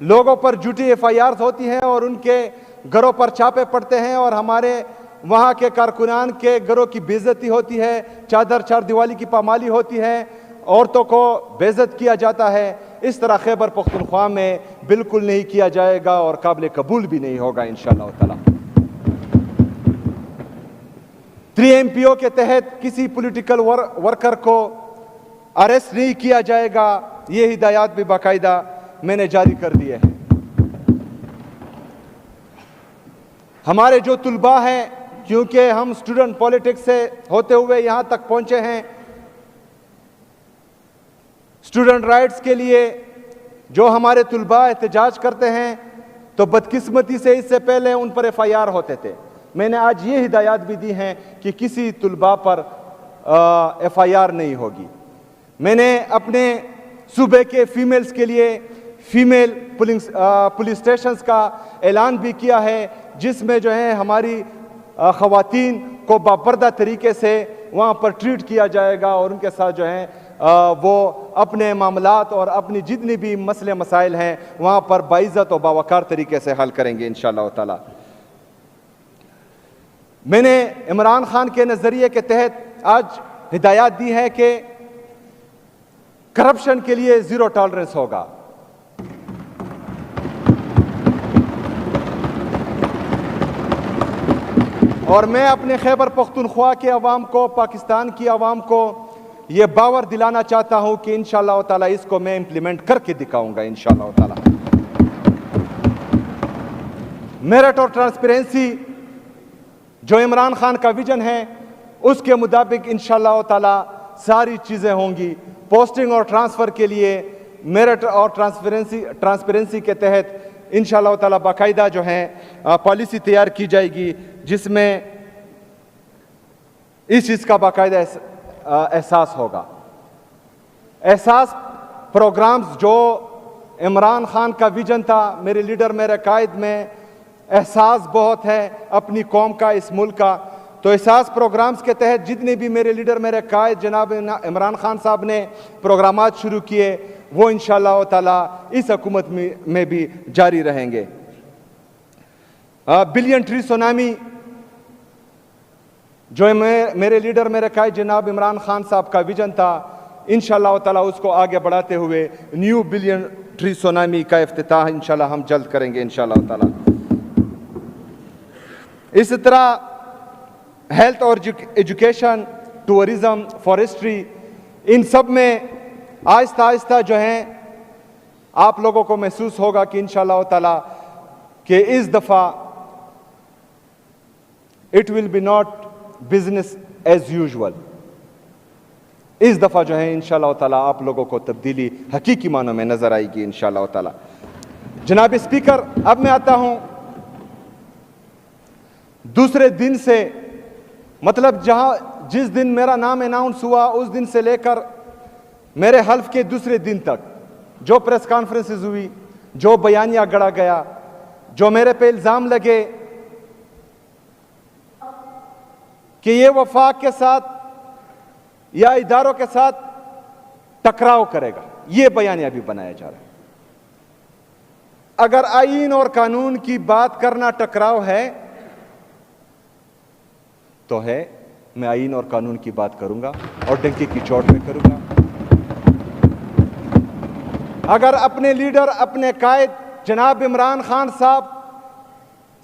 लोगों पर झूठी FIR होती हैं और उनके घरों पर छापे पड़ते हैं और हमारे वहाँ के कारकुनान के घरों की बेइज्जती होती है, चादर चार दिवाली की पामाली होती है, औरतों को बेइज्जत किया जाता है। इस तरह खैबर पख्तूनख्वा में बिल्कुल नहीं किया जाएगा और काबिल कबूल भी नहीं होगा इंशाअल्लाह ताला। 3MPO के तहत किसी पॉलिटिकल वर्कर को अरेस्ट नहीं किया जाएगा। ये हिदायत भी बाकायदा मैंने जारी कर दिए हैं। हमारे जो तुलबा हैं, क्योंकि हम स्टूडेंट पॉलिटिक्स से होते हुए यहां तक पहुंचे हैं, स्टूडेंट राइट्स के लिए जो हमारे तुलबा एहतजाज करते हैं, तो बदकिस्मती से इससे पहले उन पर FIR होते थे। मैंने आज ये हिदायत भी दी हैं कि किसी तुलबा पर FIR नहीं होगी। मैंने अपने सूबे के फीमेल्स के लिए फीमेल पुलिस स्टेशंस का ऐलान भी किया है, जिसमें जो है हमारी ख़वातीन को बापर्दा तरीके से वहाँ पर ट्रीट किया जाएगा और उनके साथ जो है वो अपने मामलात और अपनी जितनी भी मसले मसाइल हैं वहाँ पर बाइज़्ज़त और बावकार तरीके से हल करेंगे इंशाअल्लाह ताला। मैंने इमरान खान के नज़रिए के तहत आज हिदायत दी है कि करप्शन के लिए ज़ीरो टॉलरेंस होगा। और मैं अपने खैबर पख्तूनख्वा के अवाम को, पाकिस्तान की अवाम को ये बावर दिलाना चाहता हूं कि इंशाअल्लाह ताला इसको मैं इंप्लीमेंट करके दिखाऊंगा इंशाअल्लाह ताला। मेरिट और ट्रांसपेरेंसी जो इमरान खान का विजन है, उसके मुताबिक इंशाअल्लाह ताला सारी चीज़ें होंगी। पोस्टिंग और ट्रांसफ़र के लिए मेरिट और ट्रांसपेरेंसी के तहत इंशाअल्लाह ताला बाकायदा जो है पॉलिसी तैयार की जाएगी, जिसमें इस चीज़ का बाकायदा एहसास होगा। एहसास प्रोग्राम्स जो इमरान खान का विजन था, मेरे लीडर मेरे कायद में एहसास बहुत है अपनी कौम का, इस मुल्क का। तो एहसास प्रोग्राम्स के तहत जितने भी मेरे लीडर मेरे कायद जनाब इमरान खान साहब ने प्रोग्रामात शुरू किए, वो इंशाअल्लाह ताला इस हुकूमत में भी जारी रहेंगे। बिलियन ट्री सुनामी जो मेरे लीडर मेरे कायद जनाब इमरान खान साहब का विजन था, इंशाअल्लाह ताला उसको आगे बढ़ाते हुए न्यू बिलियन ट्री सुनामी का इफ्तिताह इंशाअल्लाह हम जल्द करेंगे इंशाअल्लाह ताला। इस तरह हेल्थ और एजुकेशन, टूरिज़म, फॉरेस्ट्री, इन सब में आहिस्ता आहिस्ता जो है आप लोगों को महसूस होगा कि इंशाअल्लाह ताला कि इस दफ़ा it will be not business as usual. इस दफ़ा जो है इंशाअल्लाह ताला आप लोगों को तब्दीली हकीकी मानों में नज़र आएगी इंशाअल्लाह ताला। जनाब स्पीकर, अब मैं आता हूं दूसरे दिन से, मतलब जिस दिन मेरा नाम अनाउंस हुआ उस दिन से लेकर मेरे हल्फ के दूसरे दिन तक जो प्रेस कॉन्फ्रेंसेस हुई, जो बयानिया गढ़ा गया, जो मेरे पे इल्ज़ाम लगे कि ये वफाक के साथ या इदारों के साथ टकराव करेगा, ये बयानिया भी बनाया जा रहा है। अगर आईन और कानून की बात करना टकराव है तो है, मैं आईन और कानून की बात करूंगा और डंके की चोट में करूंगा। अगर अपने लीडर अपने कायद जनाब इमरान खान साहब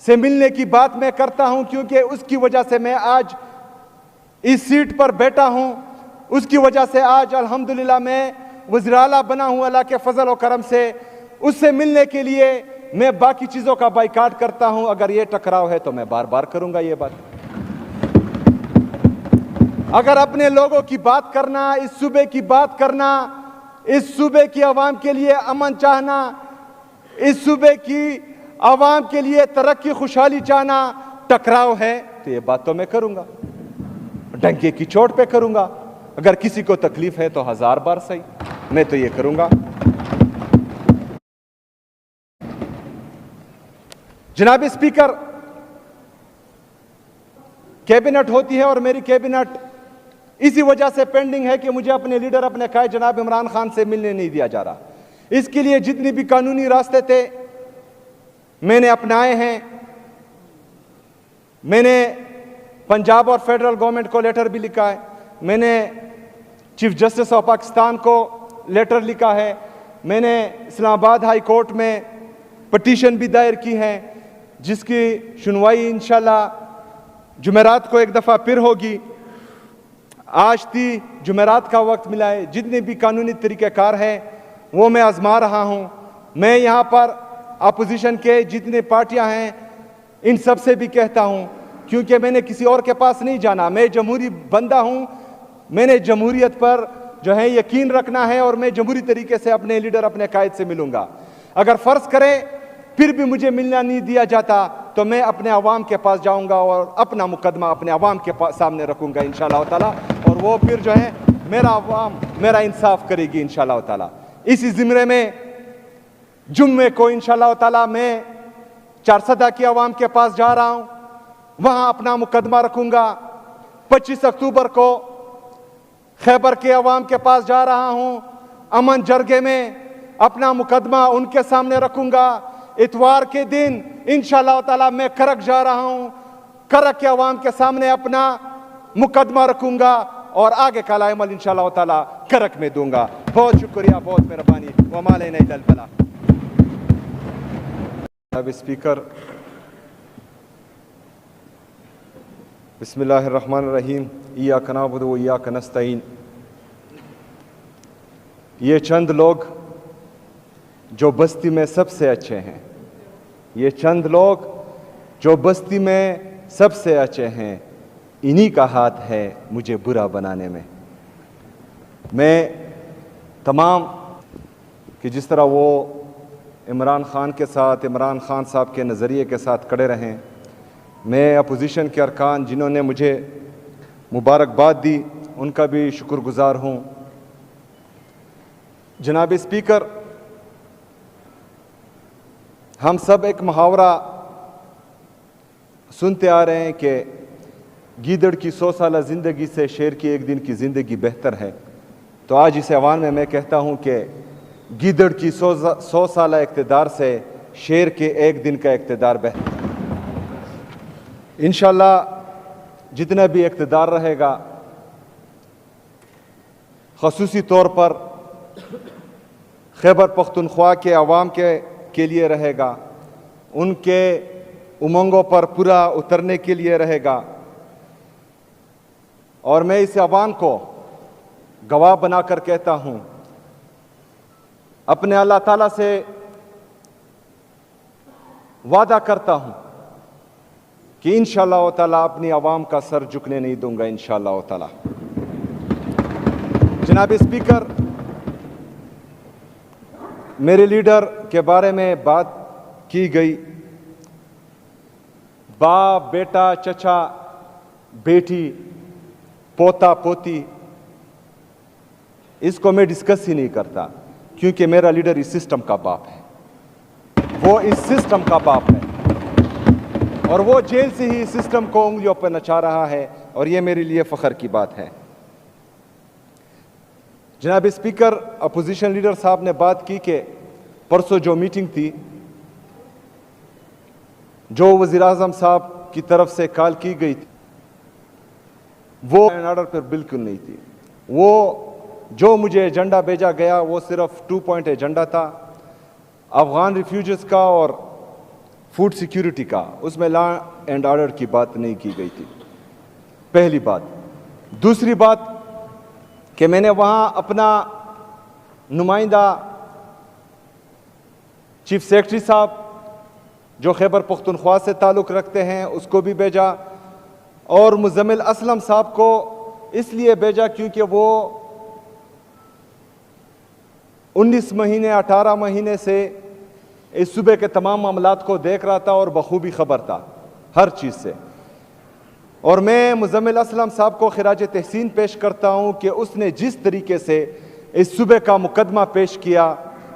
से मिलने की बात मैं करता हूं, क्योंकि उसकी वजह से मैं आज इस सीट पर बैठा हूं, उसकी वजह से आज अल्हम्दुलिल्लाह मैं वज़ीर आला बना हूं अल्लाह के फजल और करम से। उससे मिलने के लिए मैं बाकी चीजों का बाइकाट करता हूं। अगर ये टकराव है तो मैं बार बार करूंगा ये बात। अगर अपने लोगों की बात करना, इस सूबे की बात करना, इस सूबे की आवाम के लिए अमन चाहना, इस सूबे की आवाम के लिए तरक्की खुशहाली चाहना टकराव है, तो ये बात तो मैं करूंगा, डंके की चोट पे करूंगा। अगर किसी को तकलीफ है तो 1000 बार सही, मैं तो ये करूंगा। जनाब स्पीकर, कैबिनेट होती है और मेरी कैबिनेट इसी वजह से पेंडिंग है कि मुझे अपने लीडर अपने कायद जनाब इमरान खान से मिलने नहीं दिया जा रहा। इसके लिए जितने भी कानूनी रास्ते थे मैंने अपनाए हैं। मैंने पंजाब और फेडरल गवर्नमेंट को लेटर भी लिखा है, मैंने चीफ जस्टिस ऑफ पाकिस्तान को लेटर लिखा है, मैंने इस्लामाबाद हाई कोर्ट में पटिशन भी दायर की है जिसकी सुनवाई इंशाल्लाह जुमेरात को एक दफ़ा फिर होगी। आज थी जुमेरात का वक्त मिला है, जितने भी कानूनी तरीक़ेकार हैं वो मैं आजमा रहा हूँ। मैं यहाँ पर अपोजिशन के जितने पार्टियाँ हैं इन सब से भी कहता हूँ, क्योंकि मैंने किसी और के पास नहीं जाना, मैं जमहूरी बंदा हूँ, मैंने जमहूरियत पर जो है यकीन रखना है और मैं जमहूरी तरीके से अपने लीडर अपने कायद से मिलूंगा। अगर फ़र्ज़ करें फिर भी मुझे मिलना नहीं दिया जाता तो मैं अपने अवाम के पास जाऊंगा और अपना मुकदमा अपने अवाम के सामने रखूंगा इंशाअल्लाह ताला, और वो फिर जो है मेरा अवाम मेरा इंसाफ करेगी इंशाअल्लाह ताला। इसी ज़िम्मे में जुम्मे को इंशाअल्लाह ताला मैं चारसदा की अवाम के पास जा रहा हूँ, वहाँ अपना मुकदमा रखूंगा। 25 अक्टूबर को खैबर के अवाम के पास जा रहा हूँ, अमन जरगे में अपना मुकदमा उनके सामने रखूंगा। इतवार के दिन इंशाअल्लाह ताला मैं करक जा रहा हूं, करक के अवाम के सामने अपना मुकदमा रखूंगा और आगे का अमल इंशाअल्लाह ताला करक में दूंगा। बहुत शुक्रिया, बहुत मेहरबानी। वमा अलैना इल्ला अल बलाग। अब स्पीकर, बिस्मिल्लाहिर्रहमानिर्रहीम, इय्याका नअबुदु व इय्याका नस्तईन। ये चंद लोग जो बस्ती में सबसे अच्छे हैं, ये चंद लोग जो बस्ती में सबसे अच्छे हैं, इन्हीं का हाथ है मुझे बुरा बनाने में। मैं तमाम कि जिस तरह वो इमरान खान के साथ, इमरान खान साहब के नज़रिए के साथ खड़े रहें, मैं अपोजिशन के अरकान जिन्होंने मुझे मुबारकबाद दी उनका भी शुक्रगुजार हूँ। जनाब स्पीकर, हम सब एक मुहावरा सुनते आ रहे हैं कि गीदड़ की 100 साला ज़िंदगी से शेर की एक दिन की ज़िंदगी बेहतर है। तो आज इस ऐवान में मैं कहता हूं कि गीदड़ की 100 साला इक़्तिदार से शेर के एक दिन का इक़्तिदार बेहतर है। इंशाअल्लाह जितना भी इक़्तिदार रहेगा, ख़ुसूसी तौर पर खैबर पख्तूनख्वा के अवाम के लिए रहेगा, उनके उमंगों पर पूरा उतरने के लिए रहेगा। और मैं इस अवाम को गवाह बनाकर कहता हूं, अपने अल्लाह ताला से वादा करता हूं कि इंशाअल्लाह ताला अपनी अवाम का सर झुकने नहीं दूंगा इंशाअल्लाह ताला। जनाब स्पीकर, मेरे लीडर के बारे में बात की गई, बाप, बेटा, चचा, बेटी, पोता, पोती, इसको मैं डिस्कस ही नहीं करता, क्योंकि मेरा लीडर इस सिस्टम का बाप है, वो इस सिस्टम का बाप है और वो जेल से ही इस सिस्टम को उंगलियों पर नचा रहा है, और ये मेरे लिए फख्र की बात है। जनाब स्पीकर, अपोजिशन लीडर साहब ने बात की कि परसों जो मीटिंग थी, जो वज़ीर आज़म साहब की तरफ से कॉल की गई थी, वो ऑर्डर पर बिल्कुल नहीं थी। वो जो मुझे एजेंडा भेजा गया वो सिर्फ 2 पॉइंट एजेंडा था, अफगान रिफ्यूजीज का और फूड सिक्योरिटी का। उसमें लॉ एंड ऑर्डर की बात नहीं की गई थी, पहली बात। दूसरी बात कि मैंने वहाँ अपना नुमाइंदा चीफ सेक्रेटरी साहब जो खैबर पख्तूनख्वा से ताल्लुक़ रखते हैं उसको भी भेजा, और मुज़म्मिल असलम साहब को इसलिए भेजा क्योंकि वो 19 महीने 18 महीने से इस सूबे के तमाम मामलात को देख रहा था और बखूबी खबर था हर चीज़ से। और मैं मुज़म्मिल असलम साहब को खिराज तहसीन पेश करता हूँ कि उसने जिस तरीके से इस सूबे का मुकदमा पेश किया,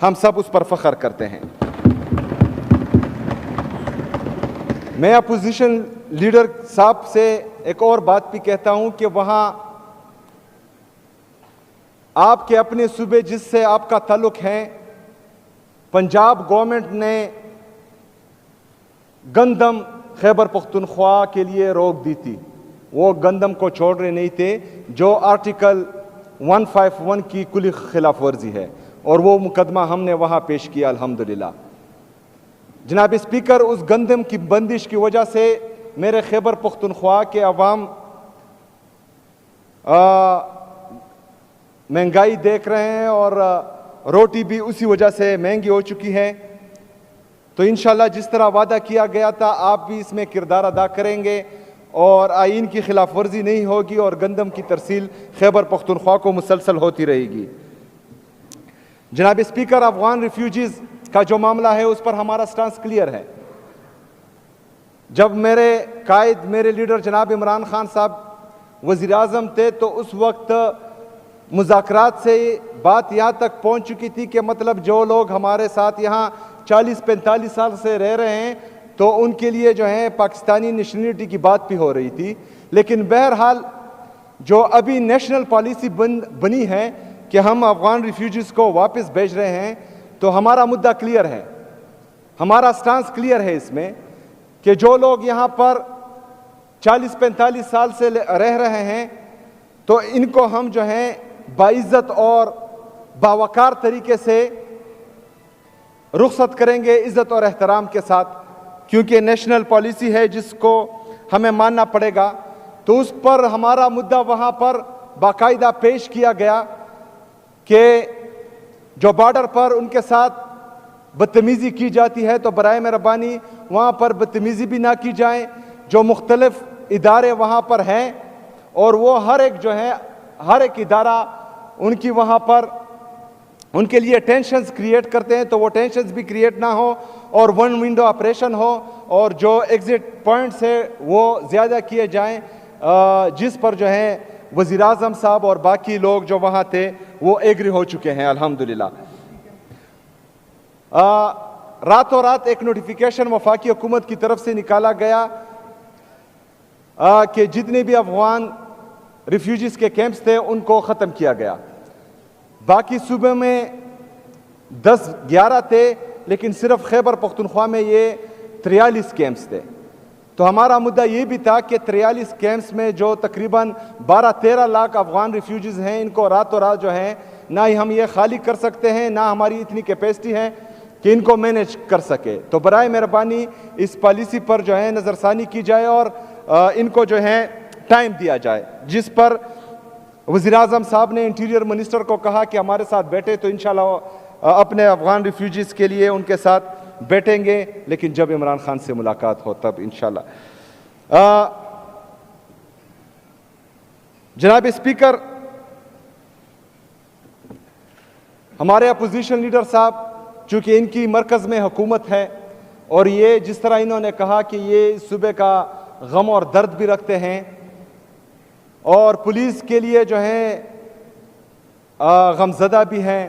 हम सब उस पर फ़ख्र करते हैं। मैं अपोजिशन लीडर साहब से एक और बात भी कहता हूं कि वहां आपके अपने सूबे जिससे आपका ताल्लुक है, पंजाब गवर्नमेंट ने गंदम खैबर पख्तूनख्वा के लिए रोक दी थी, वो गंदम को छोड़ रहे नहीं थे, जो आर्टिकल 151 की कुली खिलाफ वर्जी है, और वो मुकदमा हमने वहाँ पेश किया अल्हम्दुलिल्लाह। जनाब स्पीकर, उस गंदम की बंदिश की वजह से मेरे खैबर पख्तूनख्वा के अवाम महंगाई देख रहे हैं और रोटी भी उसी वजह से महंगी हो चुकी है। तो इंशाल्लाह जिस तरह वादा किया गया था, आप भी इसमें किरदार अदा करेंगे और आइन की खिलाफ वर्जी नहीं होगी और गंदम की तरसील खैबर पख्तूनख्वा को मुसलसल होती रहेगी। जनाब स्पीकर, अफगान रिफ्यूजीज का जो मामला है उस पर हमारा स्टांस क्लियर है। जब मेरे कायद, मेरे लीडर जनाब इमरान खान साहब वज़ीर आज़म थे, तो उस वक्त मुज़ाकरात से बात यहाँ तक पहुँच चुकी थी कि मतलब जो लोग हमारे साथ यहाँ 40-45 साल से रह रहे हैं, तो उनके लिए जो है पाकिस्तानी नेशनलिटी की बात भी हो रही थी। लेकिन बहरहाल जो अभी नेशनल पॉलिसी बनी है कि हम अफगान रिफ्यूजीज़ को वापस भेज रहे हैं, तो हमारा मुद्दा क्लियर है, हमारा स्टांस क्लियर है इसमें कि जो लोग यहाँ पर 40-45 साल से रह रहे हैं, तो इनको हम जो है बाइज्जत और बावकार तरीके से रुखसत करेंगे, इज्जत और एहतराम के साथ, क्योंकि नेशनल पॉलिसी है जिसको हमें मानना पड़ेगा। तो उस पर हमारा मुद्दा वहाँ पर बाकायदा पेश किया गया कि जो बॉर्डर पर उनके साथ बदतमीज़ी की जाती है, तो बराए मेहरबानी वहाँ पर बदतमीज़ी भी ना की जाए। जो मुख्तलिफ इदारे वहाँ पर हैं और वो हर एक जो है, हर एक इदारा उनकी वहाँ पर उनके लिए टेंशन्स क्रिएट करते हैं, तो वो टेंशन्स भी क्रिएट ना हो और वन विंडो ऑपरेशन हो और जो एग्ज़िट पॉइंट्स है वो ज़्यादा किए जाएं, जिस पर जो है वज़ीर आज़म साहब और बाकी लोग जो वहाँ थे वो एग्री हो चुके हैं अल्हम्दुलिल्लाह। रातों रात एक नोटिफिकेशन वफाकी हुकूमत की तरफ से निकाला गया कि जितने भी अफगान रिफ्यूजीज़ के कैंप्स थे उनको ख़त्म किया गया। बाकी सूबे में 10-11 थे, लेकिन सिर्फ खैबर पख्तूनख्वा में ये 43 कैंप्स थे। तो हमारा मुद्दा ये भी था कि 43 कैंप्स में जो तकरीबन 12-13 लाख अफगान रिफ्यूजीज़ हैं, इनको रातों रात जो है ना ही हम ये खाली कर सकते हैं, ना हमारी इतनी कैपेसिटी है कि इनको मैनेज कर सके। तो बराए मेहरबानी इस पॉलिसी पर जो है नज़रसानी की जाए और इनको जो है टाइम दिया जाए, जिस पर वज़ीर आज़म साहब ने इंटीरियर मिनिस्टर को कहा कि hमारे साथ बैठे, तो इंशाल्लाह अपने अफगान रिफ्यूजीज़ के लिए उनके साथ बैठेंगे, लेकिन जब इमरान खान से मुलाकात हो तब इंशाल्लाह। जनाब स्पीकर, हमारे अपोजिशन लीडर साहब, चूँकि इनकी मरकज़ में हुकूमत है और ये जिस तरह इन्होंने कहा कि ये सूबे का गम और दर्द भी रखते हैं और पुलिस के लिए जो है गमज़दा भी हैं,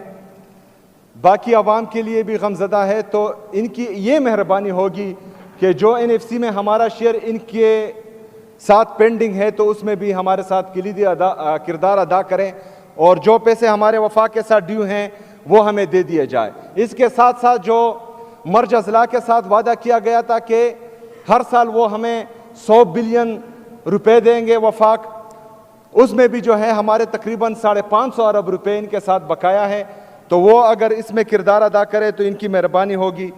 बाकी आवाम के लिए भी गमज़दा है, तो इनकी ये मेहरबानी होगी कि जो NFC में हमारा शेयर इनके साथ पेंडिंग है, तो उसमें भी हमारे साथ किलीदी किरदार अदा करें और जो पैसे हमारे वफाक के साथ ड्यू हैं वो हमें दे दिए जाए। इसके साथ साथ जो मर्ज अजला के साथ वादा किया गया था कि हर साल वो हमें 100 बिलियन रुपए देंगे वफाक, उसमें भी जो है हमारे तकरीबन 550 अरब रुपए इनके साथ बकाया है, तो वो अगर इसमें किरदार अदा करे तो इनकी मेहरबानी होगी।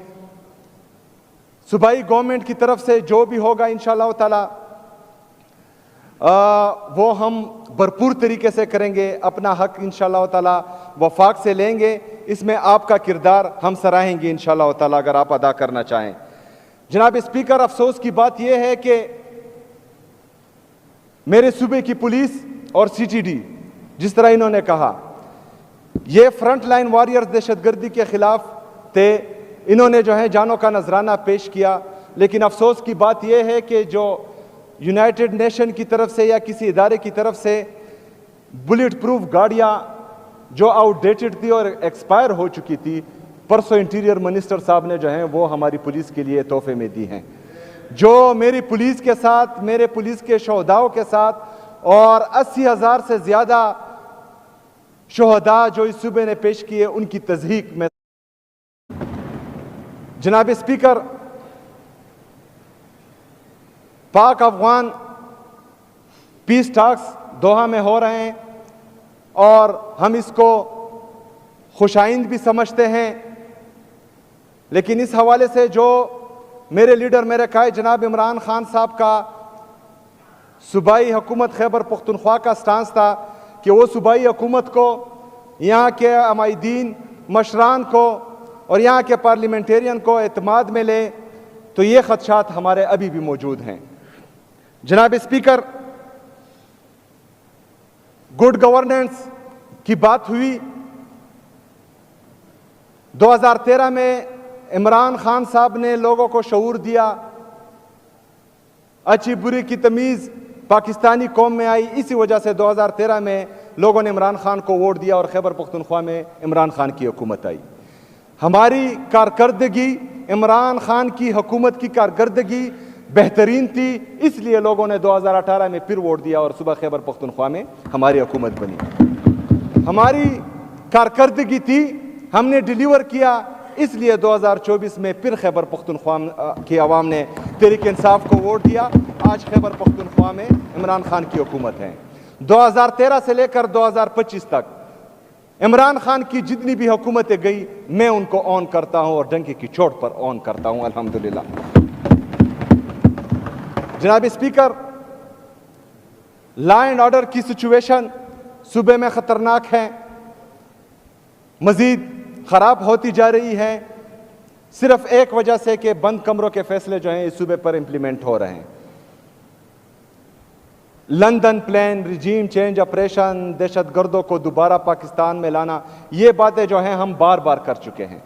सूबाई गवर्नमेंट की तरफ से जो भी होगा इंशाअल्लाह ताला वो हम भरपूर तरीके से करेंगे, अपना हक इंशाअल्लाह ताला वफाक से लेंगे। इसमें आपका किरदार हम सराहेंगे इंशाअल्लाह ताला, अगर आप अदा करना चाहें। जनाब स्पीकर, अफसोस की बात यह है कि मेरे सूबे की पुलिस और CTD, जिस तरह इन्होंने कहा, ये फ्रंट लाइन वॉरियर्स दहशतगर्दी के खिलाफ थे, इन्होंने जो है जानों का नजराना पेश किया। लेकिन अफसोस की बात यह है कि जो यूनाइटेड नेशन की तरफ से या किसी इदारे की तरफ से बुलेट प्रूफ गाड़ियाँ जो आउटडेटेड थी और एक्सपायर हो चुकी थी, परसों इंटीरियर मिनिस्टर साहब ने जो है वो हमारी पुलिस के लिए तोहफे में दी हैं। जो मेरी पुलिस के साथ, मेरे पुलिस के शोहदाओं के साथ और 80,000 से ज़्यादा शोहदा जो इस सूबे ने पेश किए, उनकी तज़हीक में जनाब स्पीकर, पाक अफगान पीस टॉक्स दोहा में हो रहे हैं और हम इसको खुशाइंद भी समझते हैं, लेकिन इस हवाले से जो मेरे लीडर मेरे कायद जनाब इमरान खान साहब का सूबाई हुकूमत खैबर पख्तूनख्वा का स्टांस था कि वो सूबाई हुकूमत को, यहाँ के अमायदीन मशरान को और यहाँ के पार्लियामेंटेरियन को एतमाद में ले, तो ये खदशात हमारे अभी भी मौजूद हैं। जनाब स्पीकर, गुड गवर्नेंस की बात हुई। 2013 में इमरान खान साहब ने लोगों को शऊर दिया, अच्छी बुरी की तमीज़ पाकिस्तानी कौम में आई। इसी वजह से 2013 में लोगों ने इमरान खान को वोट दिया और खैबर पख्तूनख्वा में इमरान खान की हुकूमत आई। हमारी कारकर्दगी, इमरान खान की हुकूमत की कारकर्दगी बेहतरीन थी, इसलिए लोगों ने 2018 में फिर वोट दिया और सुबह खैबर पख्तूनख्वा में हमारी हुकूमत बनी। हमारी कारकर्दगी थी, हमने डिलीवर किया, इसलिए 2024 में फिर खैबर पख्तूनख्वा की आवाम ने तहरीक इंसाफ को वोट दिया। आज खैबर पख्तूनख्वा में इमरान खान की हुकूमत है। 2013 से लेकर 2025 तक इमरान खान की जितनी भी हुकूमतें गई, मैं उनको ऑन करता हूं और डंके की चोट पर ऑन करता हूं, अल्हम्दुलिल्लाह। जनाब स्पीकर, लॉ एंड ऑर्डर की सिचुएशन सूबे में खतरनाक है, मजीद खराब होती जा रही है, सिर्फ एक वजह से कि बंद कमरों के फैसले जो हैं इस सूबे पर इंप्लीमेंट हो रहे हैं। London plan, regime change operation, दहशतगर्दों को दोबारा पाकिस्तान में लाना, ये बातें जो हैं हम बार बार कर चुके हैं।